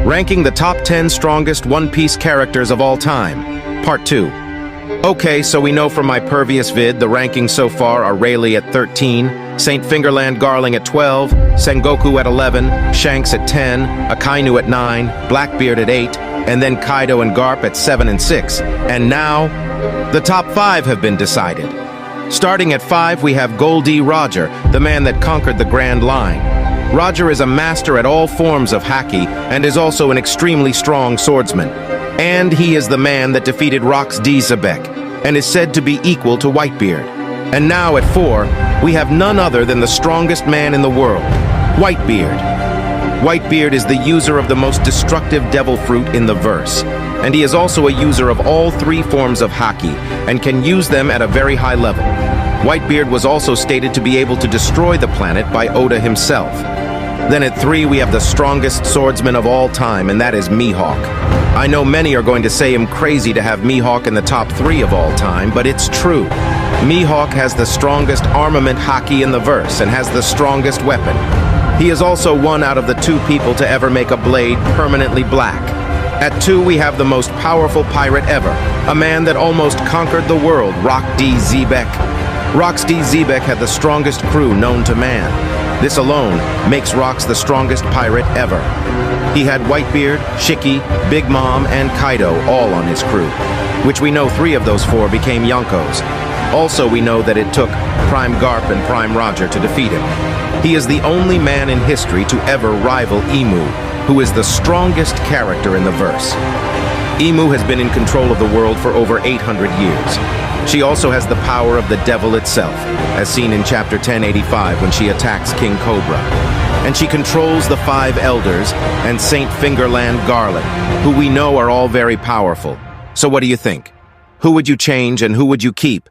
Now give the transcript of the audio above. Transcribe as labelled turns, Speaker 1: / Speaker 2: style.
Speaker 1: Ranking the top 10 strongest One Piece characters of all time. Part 2. Okay, so we know from my previous vid, the rankings so far are Rayleigh at 13, St. Fingerland Garling at 12, Sengoku at 11, Shanks at 10, Akainu at 9, Blackbeard at 8, and then Kaido and Garp at 7 and 6. And now, the top 5 have been decided. Starting at 5, we have Gol D. Roger, the man that conquered the Grand Line. Roger is a master at all forms of haki and is also an extremely strong swordsman. And he is the man that defeated Rox D. Xebec and is said to be equal to Whitebeard. And now at 4, we have none other than the strongest man in the world, Whitebeard. Whitebeard is the user of the most destructive devil fruit in the verse, and he is also a user of all 3 forms of haki and can use them at a very high level. Whitebeard was also stated to be able to destroy the planet by Oda himself. Then at 3, we have the strongest swordsman of all time, and that is Mihawk. I know many are going to say I'm crazy to have Mihawk in the top 3 of all time, but it's true. Mihawk has the strongest armament haki in the verse and has the strongest weapon. He is also one out of the 2 people to ever make a blade permanently black. At 2, we have the most powerful pirate ever, a man that almost conquered the world, Rox D. Xebec. Rox D. Xebec had the strongest crew known to man. This alone makes Rox the strongest pirate ever. He had Whitebeard, Shiki, Big Mom, and Kaido all on his crew, which we know 3 of those 4 became Yonkos. Also, we know that it took Prime Garp and Prime Roger to defeat him. He is the only man in history to ever rival Imu, who is the strongest character in the verse. Imu has been in control of the world for over 800 years. She also has the power of the devil itself, as seen in chapter 1085 when she attacks King Cobra. And she controls the 5 elders and St. Fingerland Garling, who we know are all very powerful. So what do you think? Who would you change and who would you keep?